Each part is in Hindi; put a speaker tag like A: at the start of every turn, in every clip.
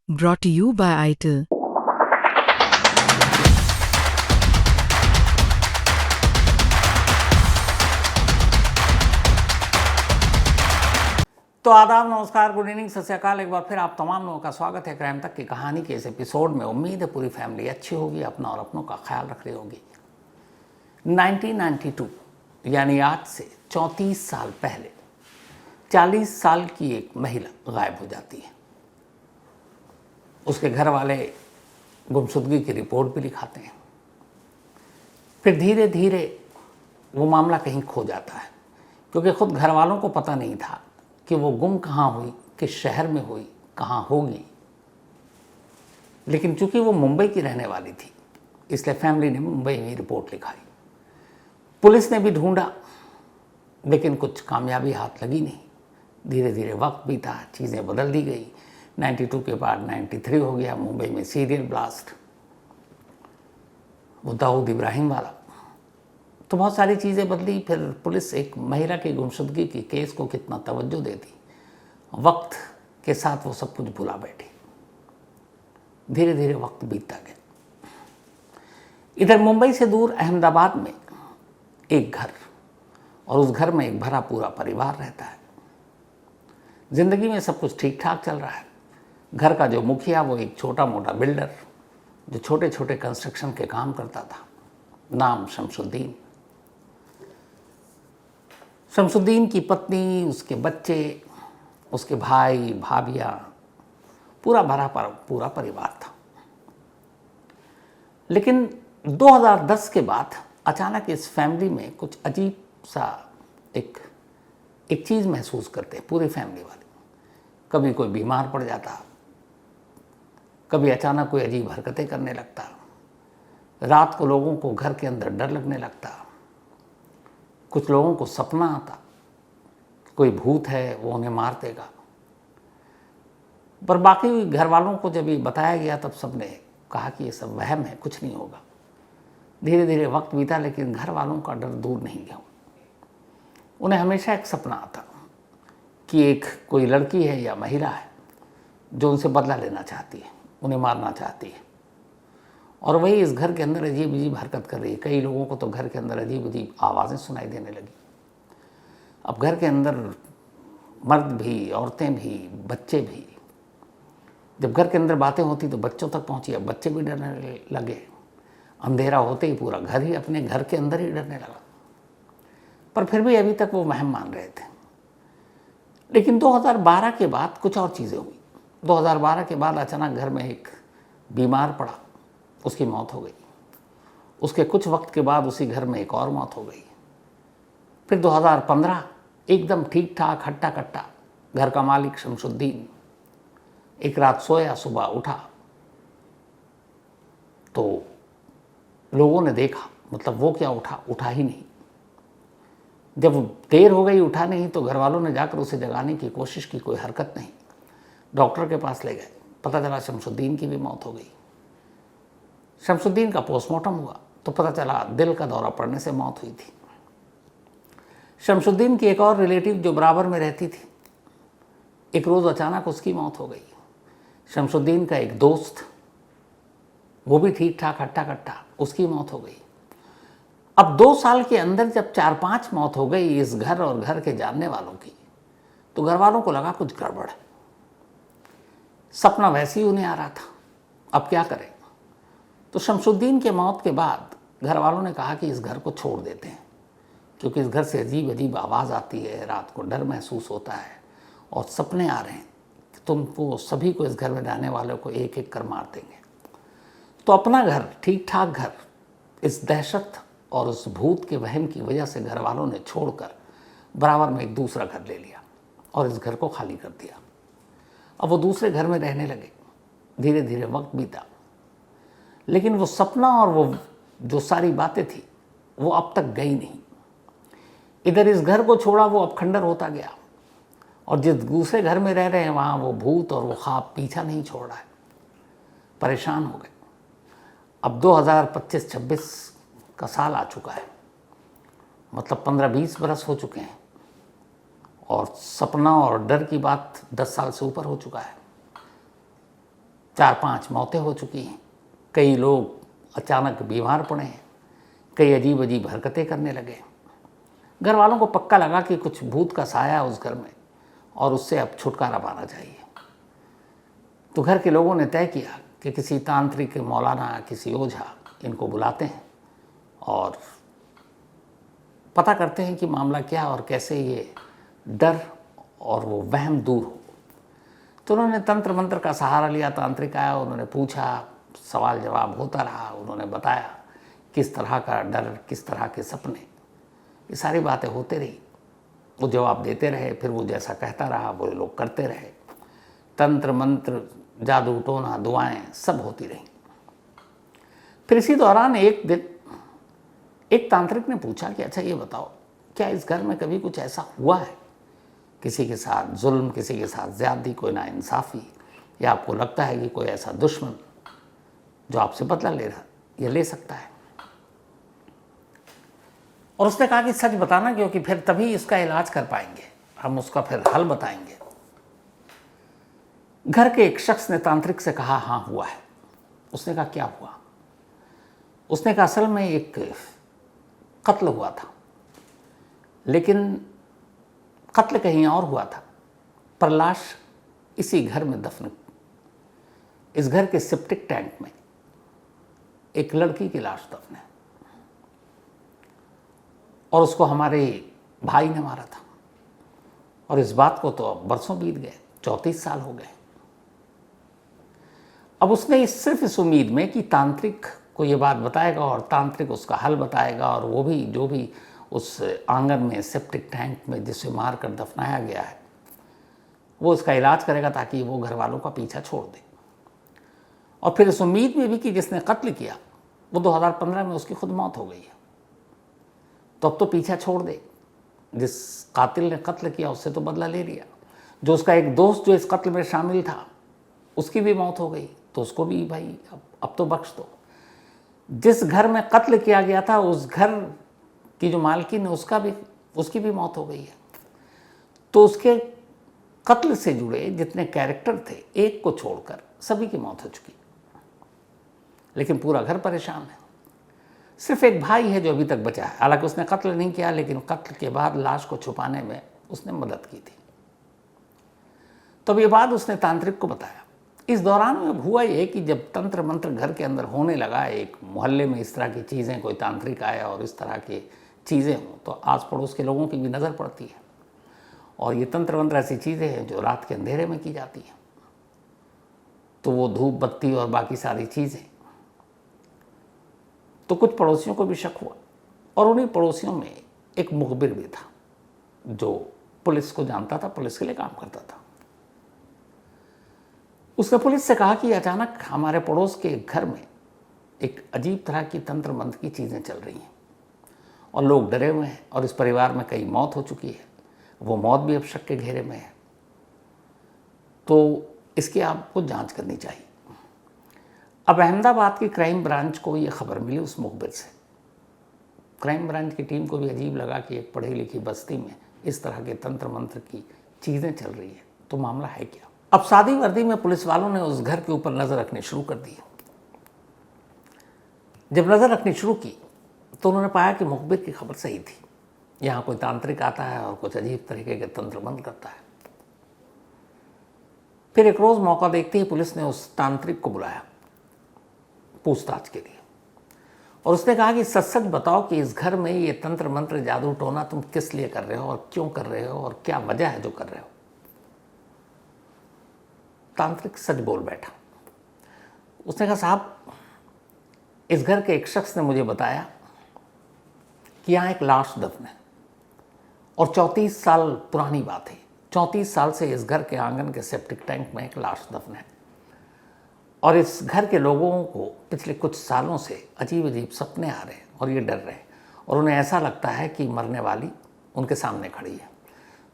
A: Brought to you by ITIL.
B: तो आदाब, नमस्कार, गुड इवनिंग, सत श्री अकाल। एक बार फिर आप तमाम लोगों का स्वागत है क्राइम तक की कहानी के इस एपिसोड में। उम्मीद है पूरी फैमिली अच्छी होगी, अपना और अपनों का ख्याल रख रही होगी। 1992 यानी आज से 34 साल पहले 40 साल की एक महिला गायब हो जाती है। उसके घर वाले गुमशुदगी की रिपोर्ट भी लिखाते हैं। फिर धीरे धीरे वो मामला कहीं खो जाता है, क्योंकि खुद घर वालों को पता नहीं था कि वो गुम कहाँ हुई, किस शहर में हुई, कहाँ होगी। लेकिन चूंकि वो मुंबई की रहने वाली थी, इसलिए फैमिली ने मुंबई में रिपोर्ट लिखाई। पुलिस ने भी ढूंढा, लेकिन कुछ कामयाबी हाथ लगी नहीं। धीरे धीरे वक्त बीता, चीज़ें बदल दी गई। 92 के बाद 93 हो गया, मुंबई में सीरियल ब्लास्ट, वो दाऊद इब्राहिम वाला। तो बहुत सारी चीज़ें बदली। फिर पुलिस एक महिला की गुमशुदगी की केस को कितना तवज्जो देती, वक्त के साथ वो सब कुछ भुला बैठी। धीरे धीरे वक्त बीतता गया। इधर मुंबई से दूर अहमदाबाद में एक घर, और उस घर में एक भरा पूरा परिवार रहता है। जिंदगी में सब कुछ ठीक ठाक चल रहा है। घर का जो मुखिया वो एक छोटा मोटा बिल्डर, जो छोटे छोटे कंस्ट्रक्शन के काम करता था, नाम शमशुद्दीन। शमशुद्दीन की पत्नी, उसके बच्चे, उसके भाई भाभियाँ, पूरा भरा पूरा परिवार था। लेकिन 2010 के बाद अचानक इस फैमिली में कुछ अजीब सा एक चीज़ महसूस करते पूरी फैमिली वाले। कभी कोई बीमार पड़ जाता, कभी अचानक कोई अजीब हरकतें करने लगता, रात को लोगों को घर के अंदर डर लगने लगता, कुछ लोगों को सपना आता कोई भूत है वो उन्हें मार देगा। पर बाकी घर वालों को जब ये बताया गया तब सबने कहा कि ये सब वहम है, कुछ नहीं होगा। धीरे धीरे वक्त बीता, लेकिन घर वालों का डर दूर नहीं गया। उन्हें हमेशा एक सपना आता कि एक कोई लड़की है या महिला है जो उनसे बदला लेना चाहती है, उन्हें मारना चाहती है, और वही इस घर के अंदर अजीब अजीब हरकत कर रही है। कई लोगों को तो घर के अंदर अजीब अजीब आवाज़ें सुनाई देने लगी। अब घर के अंदर मर्द भी, औरतें भी, बच्चे भी। जब घर के अंदर बातें होती तो बच्चों तक पहुंची। अब बच्चे भी डरने लगे। अंधेरा होते ही पूरा घर ही अपने घर के अंदर ही डरने लगा। पर फिर भी अभी तक वो वहम मान रहे थे। लेकिन 2012 के बाद कुछ और चीज़ें हुई। 2012 के बाद अचानक घर में एक बीमार पड़ा, उसकी मौत हो गई। उसके कुछ वक्त के बाद उसी घर में एक और मौत हो गई। फिर 2015 एकदम ठीक ठाक हट्टा कट्टा घर का मालिक शमशुद्दीन एक रात सोया, सुबह उठा तो लोगों ने देखा, मतलब वो क्या उठा ही नहीं। जब देर हो गई, उठा नहीं, तो घर वालों ने जाकर उसे जगाने की कोशिश की, कोई हरकत नहीं। डॉक्टर के पास ले गए, पता चला शमशुद्दीन की भी मौत हो गई। शमशुद्दीन का पोस्टमार्टम हुआ तो पता चला दिल का दौरा पड़ने से मौत हुई थी। शमशुद्दीन की एक और रिलेटिव जो बराबर में रहती थी, एक रोज़ अचानक उसकी मौत हो गई। शमशुद्दीन का एक दोस्त, वो भी ठीक ठाक हट्टा कट्टा, उसकी मौत हो गई। अब 2 साल के अंदर जब 4-5 मौत हो गई इस घर और घर के जानने वालों की, तो घर वालों को लगा कुछ गड़बड़ है। सपना वैसे ही उन्हें आ रहा था, अब क्या करें। तो शमशुद्दीन के मौत के बाद घर वालों ने कहा कि इस घर को छोड़ देते हैं, क्योंकि इस घर से अजीब अजीब आवाज़ आती है, रात को डर महसूस होता है, और सपने आ रहे हैं कि तुमको सभी को, इस घर में रहने वालों को एक एक कर मार देंगे। तो अपना घर, ठीक ठाक घर, इस दहशत और उस भूत के वहम की वजह से घर वालों ने छोड़कर बराबर में एक दूसरा घर ले लिया और इस घर को खाली कर दिया। अब वो दूसरे घर में रहने लगे। धीरे धीरे वक्त बीता, लेकिन वो सपना और वो जो सारी बातें थी वो अब तक गई नहीं। इधर इस घर को छोड़ा, वो अब खंडर होता गया, और जिस दूसरे घर में रह रहे हैं वहाँ वो भूत और वो ख्वाब पीछा नहीं छोड़ रहा है। परेशान हो गए। अब 2025-26 का साल आ चुका है, मतलब 15-20 बरस हो चुके हैं, और सपना और डर की बात 10 साल से ऊपर हो चुका है। 4-5 मौतें हो चुकी हैं, कई लोग अचानक बीमार पड़े हैं, कई अजीब अजीब हरकतें करने लगे। घर वालों को पक्का लगा कि कुछ भूत का साया है उस घर में और उससे अब छुटकारा पाना चाहिए। तो घर के लोगों ने तय किया कि किसी तांत्रिक, मौलाना, किसी ओझा इनको बुलाते हैं और पता करते हैं कि मामला क्या और कैसे ये डर और वो वहम दूर हो। तो उन्होंने तंत्र मंत्र का सहारा लिया। तांत्रिक आया, उन्होंने पूछा, सवाल जवाब होता रहा, उन्होंने बताया किस तरह का डर, किस तरह के सपने, ये सारी बातें होती रही। वो जवाब देते रहे, फिर वो जैसा कहता रहा वो लोग करते रहे। तंत्र मंत्र, जादू टोना, दुआएं सब होती रहीं। फिर इसी दौरान एक दिन एक तांत्रिक ने पूछा कि अच्छा ये बताओ, क्या इस घर में कभी कुछ ऐसा हुआ है, किसी के साथ जुल्म, किसी के साथ ज़्यादती, कोई नाइंसाफ़ी, या आपको लगता है कि कोई ऐसा दुश्मन जो आपसे बदला ले रहा या ले सकता है? और उसने कहा कि सच बताना, क्योंकि फिर तभी इसका इलाज कर पाएंगे, हम उसका फिर हल बताएंगे। घर के एक शख्स ने तांत्रिक से कहा हाँ हुआ है। उसने कहा क्या हुआ? उसने कहा असल में एक कत्ल हुआ था, लेकिन कत्ल कहीं और हुआ था, पर लाश इसी घर में दफन। इस घर के सेप्टिक टैंक में एक लड़की की लाश दफन है और उसको हमारे भाई ने मारा था। और इस बात को तो अब बरसों बीत गए, 34 साल हो गए। अब उसने सिर्फ इस उम्मीद में कि तांत्रिक को ये बात बताएगा और तांत्रिक उसका हल बताएगा, और वो भी जो भी उस आंगन में सेप्टिक टैंक में जिसे मार कर दफनाया गया है वो उसका इलाज करेगा, ताकि वो घर वालों का पीछा छोड़ दे। और फिर इस उम्मीद में भी कि जिसने कत्ल किया वो 2015 में उसकी खुद मौत हो गई है, तो अब तो पीछा छोड़ दे। जिस कातिल ने कत्ल किया उससे तो बदला ले लिया। जो उसका एक दोस्त जो इस कत्ल में शामिल था उसकी भी मौत हो गई, तो उसको भी भाई अब तो बख्श दो। जिस घर में कत्ल किया गया था उस घर की जो मालकिन है उसकी भी मौत हो गई है। तो उसके कत्ल से जुड़े जितने कैरेक्टर थे एक को छोड़कर सभी की मौत हो चुकी, लेकिन पूरा घर परेशान है। सिर्फ एक भाई है जो अभी तक बचा है, हालांकि उसने कत्ल नहीं किया, लेकिन कत्ल के बाद लाश को छुपाने में उसने मदद की थी। तब ये बात उसने तांत्रिक को बताया। इस दौरान में हुआ ये कि जब तंत्र मंत्र घर के अंदर होने लगा, एक मोहल्ले में इस तरह की चीज़ें, कोई तांत्रिक आया और इस तरह की चीज़ें हों, तो आस पड़ोस के लोगों की भी नज़र पड़ती है। और ये तंत्र मंत्र ऐसी चीज़ें हैं जो रात के अंधेरे में की जाती हैं, तो वो धूप बत्ती और बाकी सारी चीज़ें। तो कुछ पड़ोसियों को भी शक हुआ, और उन्हीं पड़ोसियों में एक मुखबिर भी था जो पुलिस को जानता था, पुलिस के लिए काम करता था। उसने पुलिस से कहा कि अचानक हमारे पड़ोस के घर में एक अजीब तरह की तंत्र मंत्र की चीज़ें चल रही हैं और लोग डरे हुए हैं, और इस परिवार में कई मौत हो चुकी है, वो मौत भी अब शक के घेरे में है, तो इसकी आपको जांच करनी चाहिए। अब अहमदाबाद की क्राइम ब्रांच को ये खबर मिली उस मुखबिर से। क्राइम ब्रांच की टीम को भी अजीब लगा कि एक पढ़ी लिखी बस्ती में इस तरह के तंत्र मंत्र की चीज़ें चल रही है, तो मामला है क्या? अब सादी वर्दी में पुलिस वालों ने उस घर के ऊपर नज़र रखनी शुरू कर दी। जब नज़र रखनी शुरू की तो उन्होंने पाया कि मुखबिर की खबर सही थी। यहाँ कोई तांत्रिक आता है और कुछ अजीब तरीके के तंत्र मंत्र करता है। फिर एक रोज़ मौका देखते ही पुलिस ने उस तांत्रिक को बुलाया पूछताछ के लिए, और उसने कहा कि सच सच बताओ कि इस घर में ये तंत्र मंत्र, जादू टोना तुम किस लिए कर रहे हो और क्यों कर रहे हो और क्या वजह है जो कर रहे हो। तांत्रिक सच बोल बैठा। उसने कहा साहब, इस घर के एक शख्स ने मुझे बताया कि यहाँ एक लाश दफन है, और 34 साल पुरानी बात है। 34 साल से इस घर के आंगन के सेप्टिक टैंक में एक लाश दफन है, और इस घर के लोगों को पिछले कुछ सालों से अजीब अजीब सपने आ रहे हैं और ये डर रहे हैं, और उन्हें ऐसा लगता है कि मरने वाली उनके सामने खड़ी है।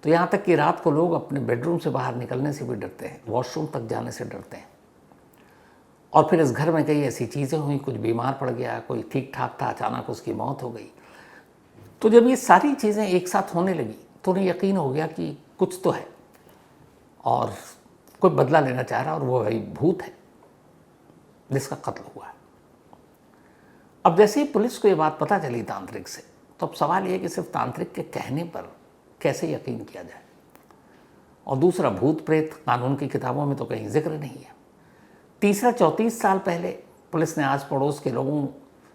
B: तो यहाँ तक कि रात को लोग अपने बेडरूम से बाहर निकलने से भी डरते हैं, वॉशरूम तक जाने से डरते हैं। और फिर इस घर में कई ऐसी चीज़ें हुई, कुछ बीमार पड़ गया, कोई ठीक ठाक था, अचानक उसकी मौत हो गई। तो जब ये सारी चीज़ें एक साथ होने लगी तो उन्हें यकीन हो गया कि कुछ तो है और कोई बदला लेना चाह रहा है, और वो भाई भूत है। जिसका कत्ल हुआ है। अब जैसे ही पुलिस को ये बात पता चली तांत्रिक से, तो अब सवाल ये कि सिर्फ तांत्रिक के कहने पर कैसे यकीन किया जाए, और दूसरा भूत प्रेत कानून की किताबों में तो कहीं जिक्र नहीं है। तीसरा 34 साल पहले पुलिस ने आस पड़ोस के लोगों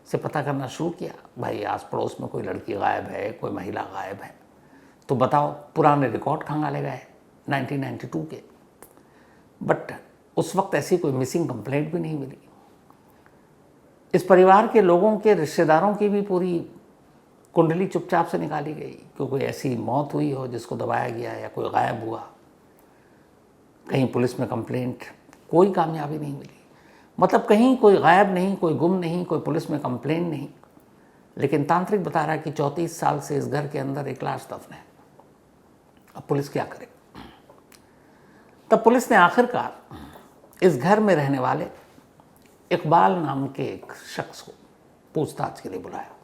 B: से पता करना शुरू किया, भाई आस पड़ोस में कोई लड़की गायब है, कोई महिला गायब है, तो बताओ पुराने रिकॉर्ड खंगाले गए 1992 के। बट उस वक्त ऐसी कोई मिसिंग कंप्लेंट भी नहीं मिली। इस परिवार के लोगों के रिश्तेदारों की भी पूरी कुंडली चुपचाप से निकाली गई कि कोई ऐसी मौत हुई हो जिसको दबाया गया या कोई गायब हुआ। कहीं पुलिस में कंप्लेंट, कोई कामयाबी नहीं मिली। मतलब कहीं कोई गायब नहीं, कोई गुम नहीं, कोई पुलिस में कंप्लेंट नहीं। लेकिन तांत्रिक बता रहा है कि 34 साल से इस घर के अंदर एक लाश दफन है। अब पुलिस क्या करे? तब पुलिस ने आखिरकार इस घर में रहने वाले इकबाल नाम के एक शख्स को पूछताछ के लिए बुलाया।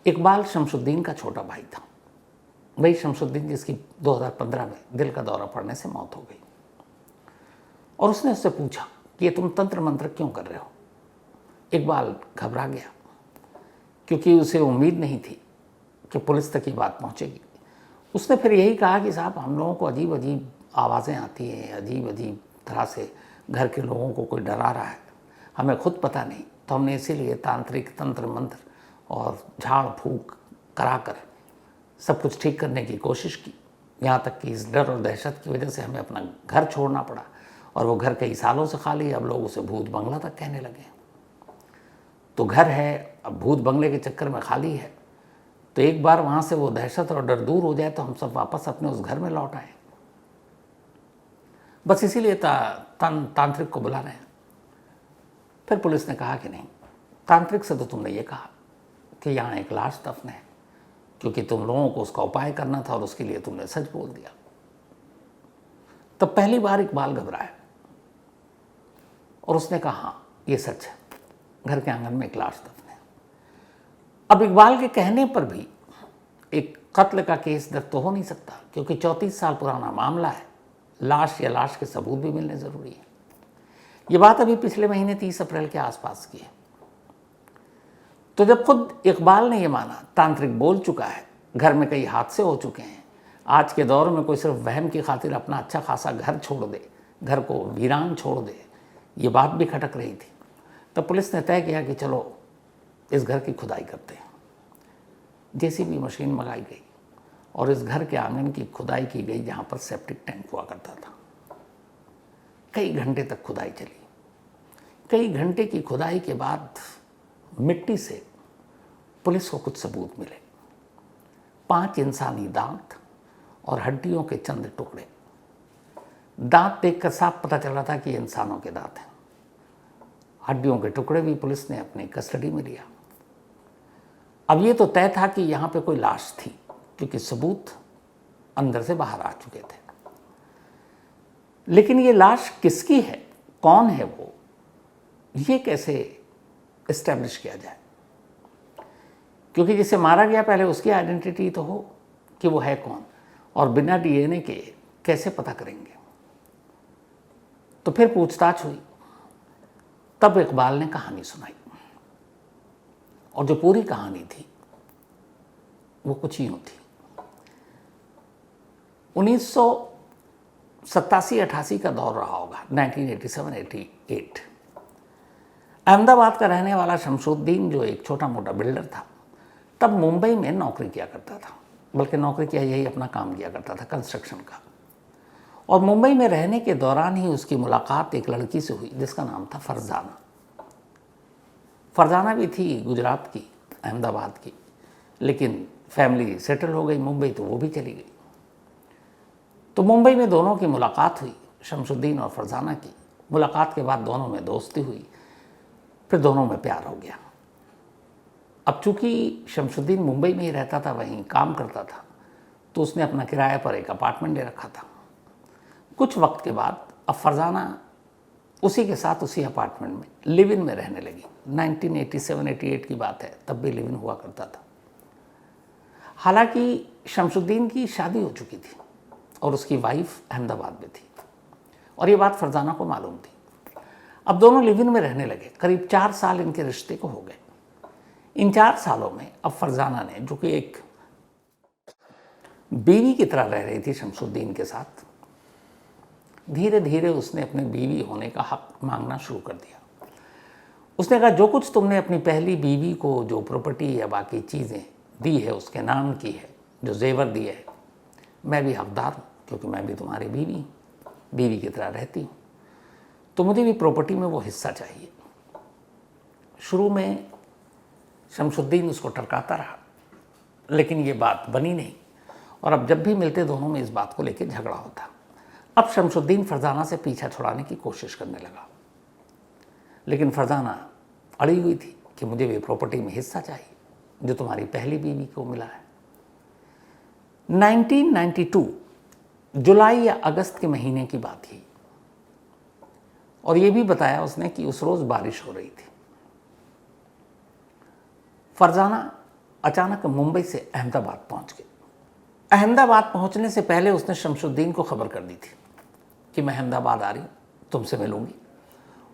B: इकबाल शमशुद्दीन का छोटा भाई था, वही शमशुद्दीन जिसकी 2015 में दिल का दौरा पड़ने से मौत हो गई। और उसने उससे पूछा कि ये तुम तंत्र मंत्र क्यों कर रहे हो? इकबाल घबरा गया, क्योंकि उसे उम्मीद नहीं थी कि पुलिस तक ये बात पहुंचेगी। उसने फिर यही कहा कि साहब हम लोगों को अजीब अजीब आवाज़ें आती हैं, अजीब अजीब तरह से घर के लोगों को कोई डरा रहा है, हमें खुद पता नहीं, तो हमने इसीलिए तांत्रिक तंत्र मंत्र और झाड़ फूक कराकर सब कुछ ठीक करने की कोशिश की। यहाँ तक कि इस डर और दहशत की वजह से हमें अपना घर छोड़ना पड़ा, और वो घर कई सालों से खाली, अब लोग उसे भूत बंगला तक कहने लगे। तो घर है, अब भूत बंगले के चक्कर में खाली है, तो एक बार वहाँ से वो दहशत और डर दूर हो जाए तो हम सब वापस अपने उस घर में लौट आए। बस इसीलिए तांत्रिक को बुला रहे हैं। फिर पुलिस ने कहा कि नहीं, तांत्रिक से तो तुमने ये कहा कि यहाँ एक लाश दफन है, क्योंकि तुम लोगों को उसका उपाय करना था और उसके लिए तुमने सच बोल दिया। तब पहली बार इकबाल घबराया और उसने कहा हाँ ये सच है, घर के आंगन में एक लाश दफन है। अब इकबाल के कहने पर भी एक कत्ल का केस दर्ज तो हो नहीं सकता, क्योंकि 34 साल पुराना मामला है, लाश या लाश के सबूत भी मिलने ज़रूरी है। ये बात अभी पिछले महीने 30 अप्रैल के आसपास की है। तो जब खुद इकबाल ने ये माना, तांत्रिक बोल चुका है, घर में कई हादसे हो चुके हैं, आज के दौर में कोई सिर्फ वहम की खातिर अपना अच्छा खासा घर छोड़ दे, घर को वीरान छोड़ दे, ये बात भी खटक रही थी। तब पुलिस ने तय किया कि चलो इस घर की खुदाई करते हैं। जेसीबी मशीन मंगाई गई और इस घर के आंगन की खुदाई की गई, जहाँ पर सेप्टिक टैंक हुआ करता था। कई घंटे तक खुदाई चली। कई घंटे की खुदाई के बाद मिट्टी से पुलिस को कुछ सबूत मिले। 5 इंसानी दांत और हड्डियों के चंद टुकड़े। दांत देखकर साफ पता चल रहा था कि ये इंसानों के दांत हैं। हड्डियों के टुकड़े भी पुलिस ने अपनी कस्टडी में लिया। अब ये तो तय था कि यहाँ पे कोई लाश थी, क्योंकि सबूत अंदर से बाहर आ चुके थे। लेकिन ये लाश किसकी है, कौन है वो, ये कैसे इस्टेब्लिश किया जाए? क्योंकि जिसे मारा गया पहले उसकी आइडेंटिटी तो हो कि वो है कौन, और बिना डीएनए के कैसे पता करेंगे? तो फिर पूछताछ हुई। तब इकबाल ने कहानी सुनाई, और जो पूरी कहानी थी वो कुछ यूं थी। 1987-88 का दौर रहा होगा, 1987-88। अहमदाबाद का रहने वाला शमशुद्दीन, जो एक छोटा मोटा बिल्डर था, तब मुंबई में नौकरी किया करता था। बल्कि नौकरी किया, यही अपना काम किया करता था, कंस्ट्रक्शन का। और मुंबई में रहने के दौरान ही उसकी मुलाकात एक लड़की से हुई जिसका नाम था फरजाना। फरजाना भी थी गुजरात की, अहमदाबाद की, लेकिन फैमिली सेटल हो गई मुंबई, तो वो भी चली गई। तो मुंबई में दोनों की मुलाकात हुई, शमशुद्दीन और फरजाना की। मुलाकात के बाद दोनों में दोस्ती हुई, फिर दोनों में प्यार हो गया। अब चूंकि शमशुद्दीन मुंबई में ही रहता था, वहीं काम करता था, तो उसने अपना किराए पर एक अपार्टमेंट ले रखा था। कुछ वक्त के बाद अब फरजाना उसी के साथ उसी अपार्टमेंट में लिव इन में रहने लगी। 1987-88 की बात है, तब भी लिव इन हुआ करता था। हालांकि शमशुद्दीन की शादी हो चुकी थी और उसकी वाइफ अहमदाबाद में थी, और ये बात फरजाना को मालूम थी। अब दोनों लिव इन में रहने लगे। करीब 4 साल इनके रिश्ते को हो गए। इन 4 सालों में अब फरजाना ने, जो कि एक बीवी की तरह रह रही थी शमसुद्दीन के साथ, धीरे धीरे उसने अपने बीवी होने का हक मांगना शुरू कर दिया। उसने कहा, जो कुछ तुमने अपनी पहली बीवी को जो प्रॉपर्टी या बाकी चीज़ें दी है, उसके नाम की है, जो जेवर दिए है, मैं भी हकदार हूँ, क्योंकि मैं भी तुम्हारी बीवी की तरह रहती हूँ, तो मुझे भी प्रॉपर्टी में वो हिस्सा चाहिए। शुरू में शमसुद्दीन उसको टरकाता रहा, लेकिन ये बात बनी नहीं, और अब जब भी मिलते दोनों में इस बात को लेकर झगड़ा होता। अब शमसुद्दीन फरजाना से पीछा छुड़ाने की कोशिश करने लगा, लेकिन फरजाना अड़ी हुई थी कि मुझे भी प्रॉपर्टी में हिस्सा चाहिए जो तुम्हारी पहली बीवी को मिला है। 1992 जुलाई या अगस्त के महीने की बात थी, और ये भी बताया उसने कि उस रोज़ बारिश हो रही थी। फरजाना अचानक मुंबई से अहमदाबाद पहुंच गई। अहमदाबाद पहुंचने से पहले उसने शमसुद्दीन को खबर कर दी थी कि मैं अहमदाबाद आ रही हूँ, तुमसे मिलूंगी,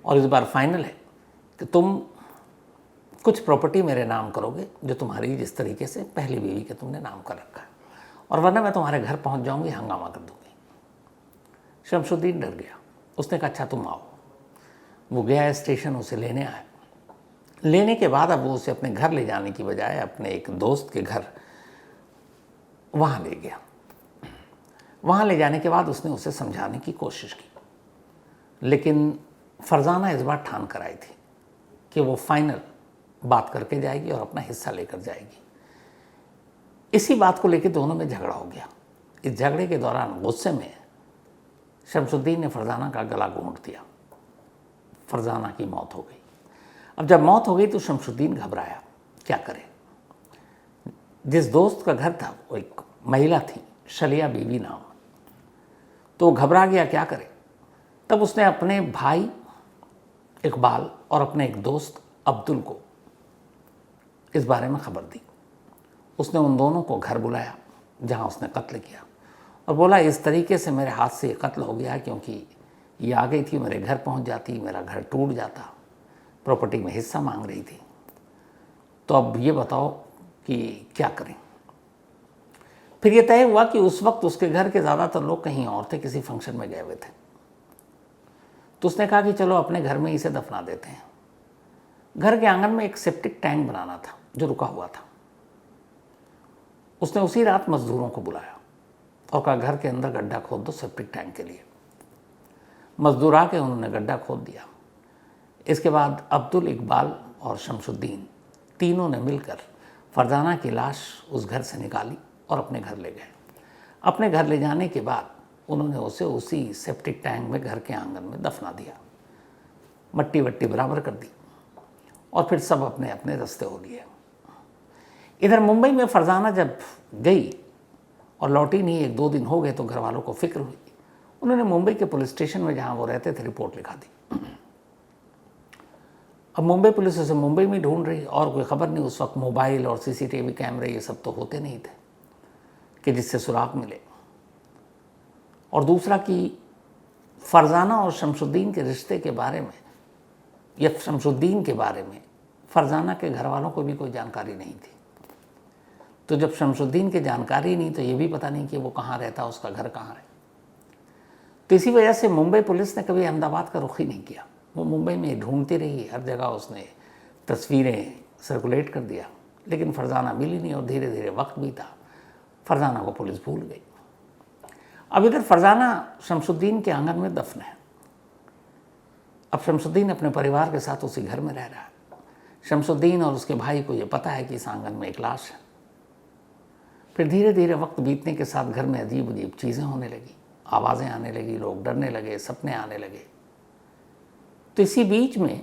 B: और इस बार फाइनल है कि तुम कुछ प्रॉपर्टी मेरे नाम करोगे जो तुम्हारी जिस तरीके से पहली बीवी के तुमने नाम कर रखा है, और वरना मैं तुम्हारे घर पहुंच जाऊंगी, हंगामा कर दूंगी। शमसुद्दीन डर गया। उसने कहा, अच्छा तुम आओ। वो गया स्टेशन, उसे लेने आया। लेने के बाद अब वो उसे अपने घर ले जाने की बजाय अपने एक दोस्त के घर वहाँ ले गया। वहाँ ले जाने के बाद उसने उसे समझाने की कोशिश की, लेकिन फरजाना इस बार ठान कर आई थी कि वो फाइनल बात करके जाएगी और अपना हिस्सा लेकर जाएगी। इसी बात को लेकर दोनों में झगड़ा हो गया। इस झगड़े के दौरान गुस्से में शमसुद्दीन ने फरजाना का गला घोंट दिया। फरजाना की मौत हो गई। अब जब मौत हो गई तो शमसुद्दीन घबराया, क्या करे। जिस दोस्त का घर था वो एक महिला थी, शलिया बीवी नाम, तो घबरा गया, क्या करे। तब उसने अपने भाई इकबाल और अपने एक दोस्त अब्दुल को इस बारे में खबर दी। उसने उन दोनों को घर बुलाया जहां उसने कत्ल किया, और बोला, इस तरीके से मेरे हाथ से ये कत्ल हो गया क्योंकि ये आ गई थी, मेरे घर पहुंच जाती, मेरा घर टूट जाता, प्रॉपर्टी में हिस्सा मांग रही थी, तो अब ये बताओ कि क्या करें। फिर ये तय हुआ कि उस वक्त उसके घर के ज़्यादातर लोग कहीं और थे, किसी फंक्शन में गए हुए थे। तो उसने कहा कि चलो अपने घर में इसे दफना देते हैं। घर के आंगन में एक सेप्टिक टैंक बनाना था जो रुका हुआ था। उसने उसी रात मजदूरों को बुलाया और कहा, घर के अंदर गड्ढा खोद दो सेप्टिक टैंक के लिए। मजदूर आके उन्होंने गड्ढा खोद दिया। इसके बाद अब्दुल, इकबाल और शमसुद्दीन तीनों ने मिलकर फरजाना की लाश उस घर से निकाली और अपने घर ले गए। अपने घर ले जाने के बाद उन्होंने उसे उसी सेप्टिक टैंक में घर के आंगन में दफना दिया, मट्टी वट्टी बराबर कर दी, और फिर सब अपने अपने रास्ते हो लिए। इधर मुंबई में फरजाना जब गई और लौटी नहीं, 1-2 दिन हो गए, तो घर वालों को फिक्र हुई। उन्होंने मुंबई के पुलिस स्टेशन में जहाँ वो रहते थे रिपोर्ट लिखा दी। अब मुंबई पुलिस उसे मुंबई में ढूंढ रही, और कोई खबर नहीं। उस वक्त मोबाइल और सीसीटीवी कैमरे ये सब तो होते नहीं थे कि जिससे सुराग मिले। और दूसरा कि फरजाना और शमसुद्दीन के रिश्ते के बारे में या शमसुद्दीन के बारे में फरजाना के घर वालों को भी कोई जानकारी नहीं थी। तो जब शमसुद्दीन की जानकारी नहीं, तो ये भी पता नहीं कि वो कहाँ रहता, उसका घर कहाँ है। तो इसी वजह से मुंबई पुलिस ने कभी अहमदाबाद का रुख ही नहीं किया। वो मुंबई में ढूंढती रही, हर जगह उसने तस्वीरें सर्कुलेट कर दिया, लेकिन फरजाना मिली नहीं, और धीरे धीरे वक्त बीता, फरजाना को पुलिस भूल गई। अब इधर फरजाना शमसुद्दीन के आंगन में दफन है। अब शमसुद्दीन अपने परिवार के साथ उसी घर में रह रहा है। शमसुद्दीन और उसके भाई को ये पता है कि इस आंगन में एक लाश है। फिर धीरे धीरे वक्त बीतने के साथ घर में अजीब अजीब चीज़ें होने लगी, आवाज़ें आने लगी, लोग डरने लगे, सपने आने लगे। तो इसी बीच में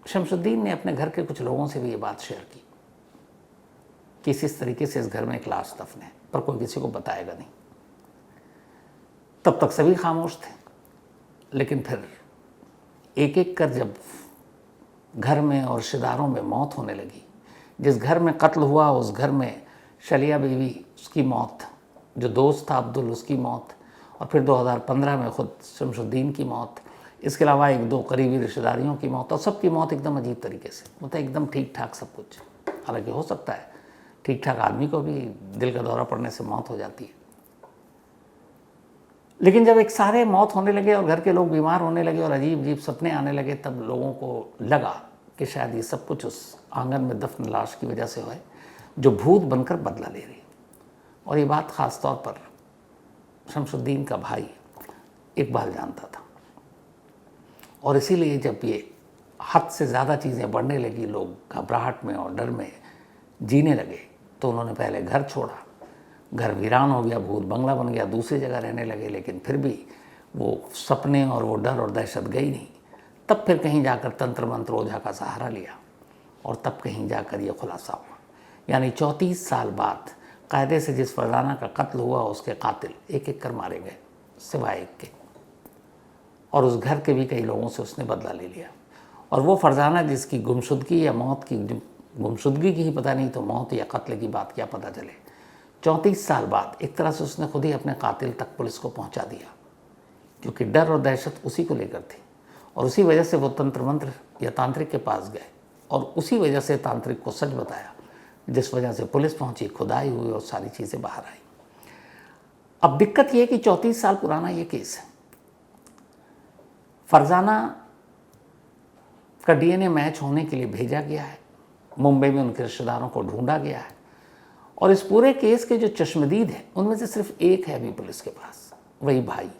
B: शमसुद्दीन ने अपने घर के कुछ लोगों से भी ये बात शेयर की कि इस तरीके से इस घर में एक लाश दफन है, पर कोई किसी को बताएगा नहीं। तब तक सभी खामोश थे, लेकिन फिर एक एक कर जब घर में और रिश्तेदारों में मौत होने लगी, जिस घर में कत्ल हुआ उस घर में शलिया बीवी, उसकी मौत, जो दोस्त था अब्दुल, उसकी मौत, और फिर 2015 में खुद शमसुद्दीन की मौत, इसके अलावा 1-2 करीबी रिश्तेदारियों की मौत, और सबकी मौत एकदम अजीब तरीके से, मतलब एकदम ठीक ठाक सब कुछ। हालांकि हो सकता है ठीक ठाक आदमी को भी दिल का दौरा पड़ने से मौत हो जाती है, लेकिन जब एक सारे मौत होने लगे और घर के लोग बीमार होने लगे और अजीब अजीब सपने आने लगे, तब लोगों को लगा कि शायद ये सब कुछ उस आंगन में दफन लाश की वजह से है जो भूत बनकर बदला ले रही। और ये बात ख़ास तौर पर शमशुद्दीन का भाई इकबाल जानता था, और इसीलिए जब ये हद से ज़्यादा चीज़ें बढ़ने लगी, लोग घबराहट में और डर में जीने लगे, तो उन्होंने पहले घर छोड़ा, घर वीरान हो गया, भूत बंगला बन गया, दूसरी जगह रहने लगे, लेकिन फिर भी वो सपने और वो डर और दहशत गई नहीं। तब फिर कहीं जाकर तंत्र मंत्र ओझा का सहारा लिया, और तब कहीं जाकर ये खुलासा हुआ। यानी 34 साल बाद कायदे से जिस फरजाना का कत्ल हुआ, उसके कातिल एक एक कर मारे गए सिवाय एक के, और उस घर के भी कई लोगों से उसने बदला ले लिया। और वो फरजाना जिसकी गुमशुदगी या मौत की, गुमशुदगी की ही पता नहीं तो मौत या कत्ल की बात क्या पता चले, 34 साल बाद एक तरह से उसने खुद ही अपने कातिल तक पुलिस को पहुंचा दिया, क्योंकि डर और दहशत उसी को लेकर थी। और उसी वजह से वो तंत्र मंत्र या तांत्रिक के पास गए, और उसी वजह से तांत्रिक को सच बताया, जिस वजह से पुलिस पहुंची, खुदाई हुई और सारी चीज़ें बाहर आई। अब दिक्कत ये है कि 34 साल पुराना ये केस है। फरजाना का डीएनए मैच होने के लिए भेजा गया है, मुंबई में उनके रिश्तेदारों को ढूंढा गया है, और इस पूरे केस के जो चश्मदीद हैं उनमें से सिर्फ एक है अभी पुलिस के पास, वही भाई।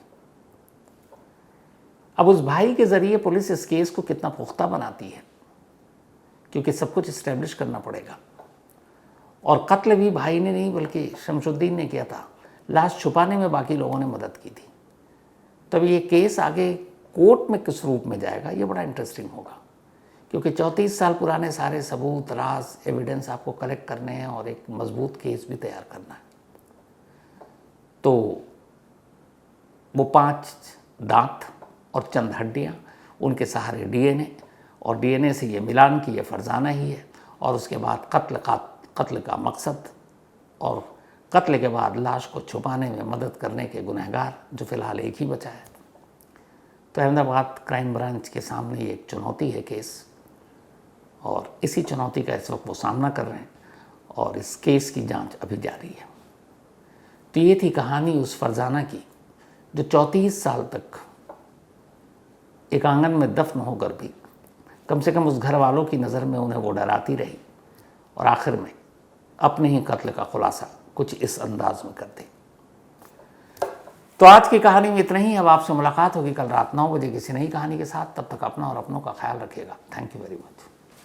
B: अब उस भाई के ज़रिए पुलिस इस केस को कितना पुख्ता बनाती है, क्योंकि सब कुछ इस्टेब्लिश करना पड़ेगा। और कत्ल भी भाई ने नहीं बल्कि शमशुद्दीन ने किया था, लाश छुपाने में बाकी लोगों ने मदद की थी। तब ये केस आगे कोर्ट में किस रूप में जाएगा, ये बड़ा इंटरेस्टिंग होगा, क्योंकि 34 साल पुराने सारे सबूत, राज, एविडेंस आपको कलेक्ट करने हैं और एक मजबूत केस भी तैयार करना है। तो वो 5 दांत और चंद हड्डियाँ, उनके सहारे डीएनए, और डीएनए से ये मिलान की ये फरजाना ही है, और उसके बाद कत्ल का मकसद, और कत्ल के बाद लाश को छुपाने में मदद करने के गुनहगार, जो फ़िलहाल एक ही बचा है। तो अहमदाबाद क्राइम ब्रांच के सामने ये एक चुनौती है केस, और इसी चुनौती का इस वक्त वो सामना कर रहे हैं, और इस केस की जांच अभी जारी है। तो ये थी कहानी उस फरजाना की जो 34 साल तक एक आंगन में दफन होकर भी कम से कम उस घर वालों की नज़र में उन्हें वो डराती रही, और आखिर में अपने ही कत्ल का खुलासा कुछ इस अंदाज में कर दी। तो आज की कहानी में इतना ही। अब आपसे मुलाकात होगी कल रात 9 बजे किसी नई कहानी के साथ। तब तक अपना और अपनों का ख्याल रखिएगा। Thank you very much.